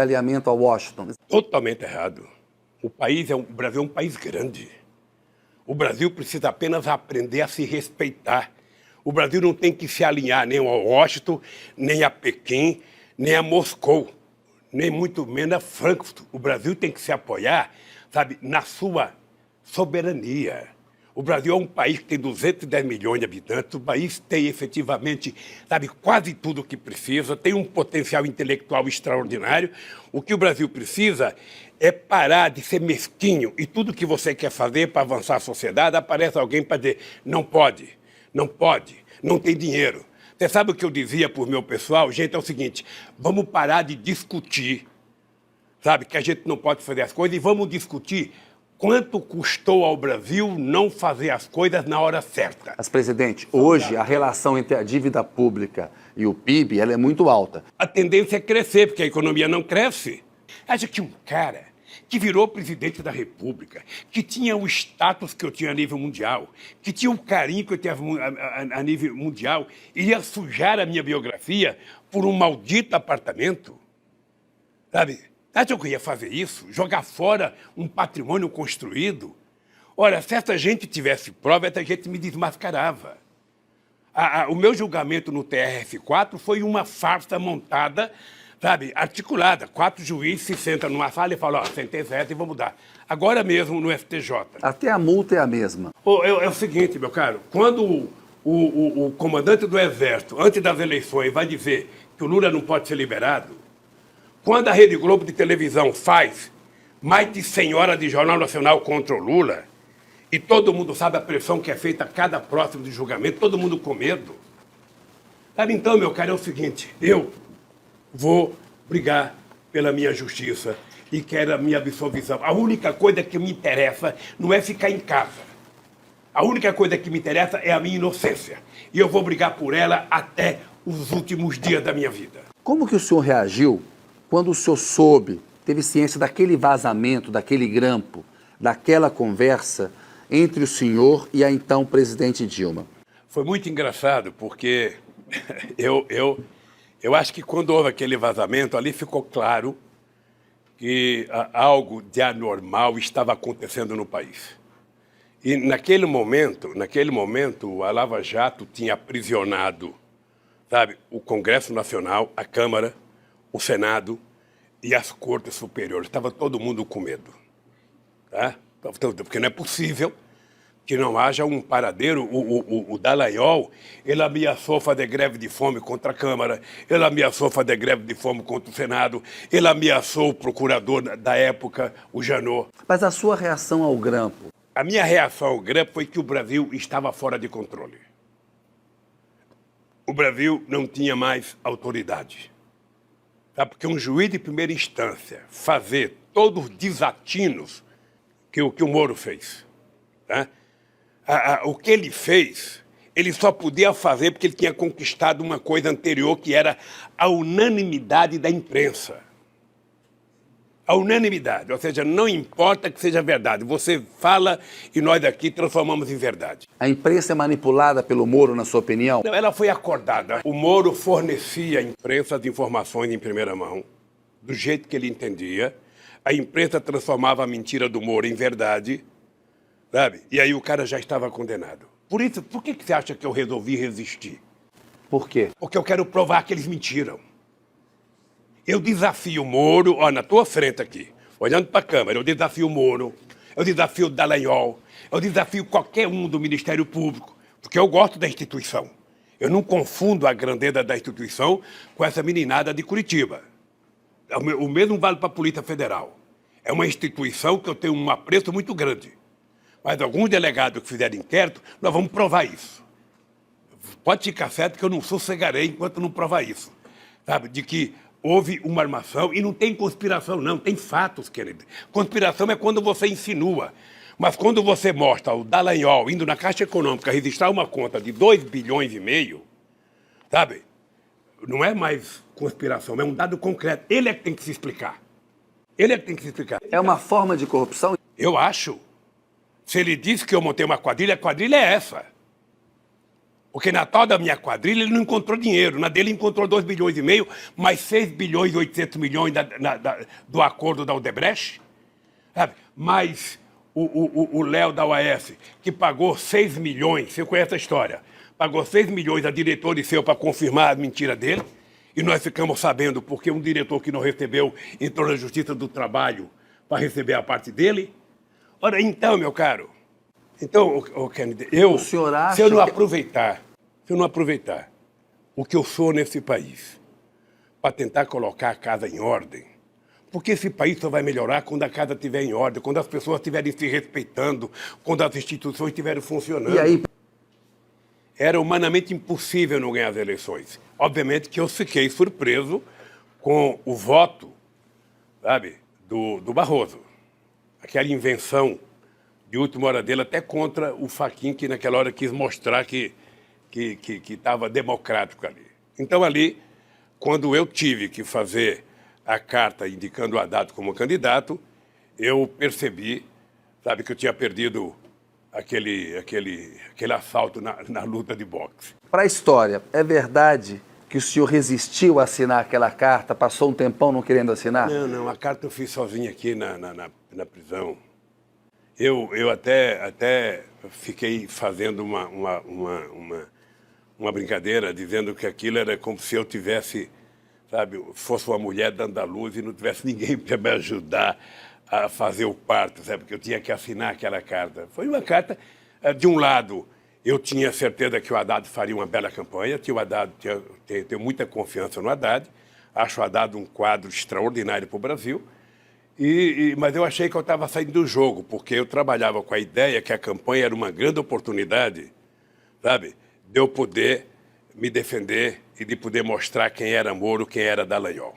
alinhamento a Washington? Totalmente errado. O Brasil é um país grande. O Brasil precisa apenas aprender a se respeitar. O Brasil não tem que se alinhar nem a Washington, nem a Pequim, nem a Moscou, nem muito menos a Frankfurt. O Brasil tem que se apoiar, sabe, na sua soberania. O Brasil é um país que tem 210 milhões de habitantes, o país tem efetivamente, sabe, quase tudo o que precisa, tem um potencial intelectual extraordinário. O que o Brasil precisa é parar de ser mesquinho e tudo que você quer fazer para avançar a sociedade, aparece alguém para dizer, não pode, não tem dinheiro. Você sabe o que eu dizia para o meu pessoal? Gente, é o seguinte, vamos parar de discutir, sabe, que a gente não pode fazer as coisas e vamos discutir quanto custou ao Brasil não fazer as coisas na hora certa. Mas, presidente, hoje a relação entre a dívida pública e o PIB ela é muito alta. A tendência é crescer, porque a economia não cresce. Acha que um cara que virou presidente da República, que tinha o status que eu tinha a nível mundial, que tinha o carinho que eu tinha a nível mundial, iria sujar a minha biografia por um maldito apartamento? Sabe? Acha que eu ia fazer isso? Jogar fora um patrimônio construído? Olha, se essa gente tivesse prova, essa gente me desmascarava. O meu julgamento no TRF4 foi uma farsa montada, sabe, articulada. 4 juízes se sentam numa sala e falam, ó, sentei certo e vou mudar. Agora mesmo no STJ. Até a multa é a mesma. É o seguinte, meu caro, quando o comandante do Exército, antes das eleições, vai dizer que o Lula não pode ser liberado, quando a Rede Globo de televisão faz mais de 100 horas de Jornal Nacional contra o Lula, e todo mundo sabe a pressão que é feita a cada próximo de julgamento, todo mundo com medo. Sabe, então, meu caro, é o seguinte, eu vou brigar pela minha justiça e quero a minha absolvição. A única coisa que me interessa não é ficar em casa. A única coisa que me interessa é a minha inocência. E eu vou brigar por ela até os últimos dias da minha vida. Como que o senhor reagiu quando o senhor soube, teve ciência daquele vazamento, daquele grampo, daquela conversa entre o senhor e a então presidente Dilma? Foi muito engraçado, porque eu acho que quando houve aquele vazamento, ali ficou claro que algo de anormal estava acontecendo no país. E naquele momento, a Lava Jato tinha aprisionado, sabe, o Congresso Nacional, a Câmara, o Senado e as Cortes Superiores. Estava todo mundo com medo. Tá? Porque não é possível que não haja um paradeiro. O Dallagnol, ele ameaçou fazer greve de fome contra a Câmara, ele ameaçou fazer greve de fome contra o Senado, ele ameaçou o procurador da época, o Janot. Mas a sua reação ao grampo? A minha reação ao grampo foi que o Brasil estava fora de controle. O Brasil não tinha mais autoridade. Tá? Porque um juiz de primeira instância fazer todos os desatinos que o Moro fez, tá? O que ele fez, ele só podia fazer porque ele tinha conquistado uma coisa anterior, que era a unanimidade da imprensa. A unanimidade, ou seja, não importa que seja verdade, você fala e nós aqui transformamos em verdade. A imprensa é manipulada pelo Moro, na sua opinião? Não, ela foi acordada. O Moro fornecia à imprensa as informações em primeira mão, do jeito que ele entendia. A imprensa transformava a mentira do Moro em verdade, sabe? E aí o cara já estava condenado. Por isso, por que você acha que eu resolvi resistir? Por quê? Porque eu quero provar que eles mentiram. Eu desafio o Moro, ó, na tua frente aqui, olhando para a câmera, eu desafio o Moro, eu desafio o Dallagnol, eu desafio qualquer um do Ministério Público, porque eu gosto da instituição. Eu não confundo a grandeza da instituição com essa meninada de Curitiba. O mesmo vale para a Polícia Federal. É uma instituição que eu tenho um apreço muito grande. Mas alguns delegados que fizeram inquérito, nós vamos provar isso. Pode ficar certo que eu não sossegarei enquanto não provar isso. Sabe, de que houve uma armação, e não tem conspiração, não, tem fatos, querido. Conspiração é quando você insinua. Mas quando você mostra o Dallagnol indo na Caixa Econômica registrar uma conta de 2,5 bilhões, sabe? Não é mais conspiração, é um dado concreto. Ele é que tem que se explicar. Ele é que tem que se explicar. É uma forma de corrupção? Eu acho. Se ele disse que eu montei uma quadrilha, a quadrilha é essa. Porque na tal da minha quadrilha ele não encontrou dinheiro. Na dele encontrou 2,5 bilhões, mais 6 bilhões e 800 milhões do acordo da Odebrecht. Sabe? Mais o Léo da UAS, que pagou 6 milhões, você conhece a história, pagou 6 milhões a diretor seu para confirmar a mentira dele. E nós ficamos sabendo porque um diretor que não recebeu entrou na Justiça do Trabalho para receber a parte dele. Ora, então, meu caro, então, Kennedy, O senhor acha se eu não aproveitar o que eu sou nesse país para tentar colocar a casa em ordem, porque esse país só vai melhorar quando a casa estiver em ordem, quando as pessoas estiverem se respeitando, quando as instituições estiverem funcionando. E aí? Era humanamente impossível não ganhar as eleições. Obviamente que eu fiquei surpreso com o voto, sabe, do Barroso. Aquela invenção de última hora dele, até contra o Fachin, que naquela hora quis mostrar que estava democrático ali. Então ali, quando eu tive que fazer a carta indicando o Haddad como candidato, eu percebi, sabe, que eu tinha perdido aquele assalto na luta de boxe. Para a história, é verdade que o senhor resistiu a assinar aquela carta, passou um tempão não querendo assinar? Não, a carta eu fiz sozinho aqui na prisão. Eu até fiquei fazendo uma brincadeira, dizendo que aquilo era como se eu tivesse, sabe, fosse uma mulher dando a luz e não tivesse ninguém para me ajudar a fazer o parto, sabe, porque eu tinha que assinar aquela carta. Foi uma carta, de um lado, eu tinha certeza que o Haddad faria uma bela campanha, tenho muita confiança no Haddad, acho o Haddad um quadro extraordinário para o Brasil, mas eu achei que eu estava saindo do jogo, porque eu trabalhava com a ideia que a campanha era uma grande oportunidade, sabe, de eu poder me defender e de poder mostrar quem era Moro, quem era Dallagnol.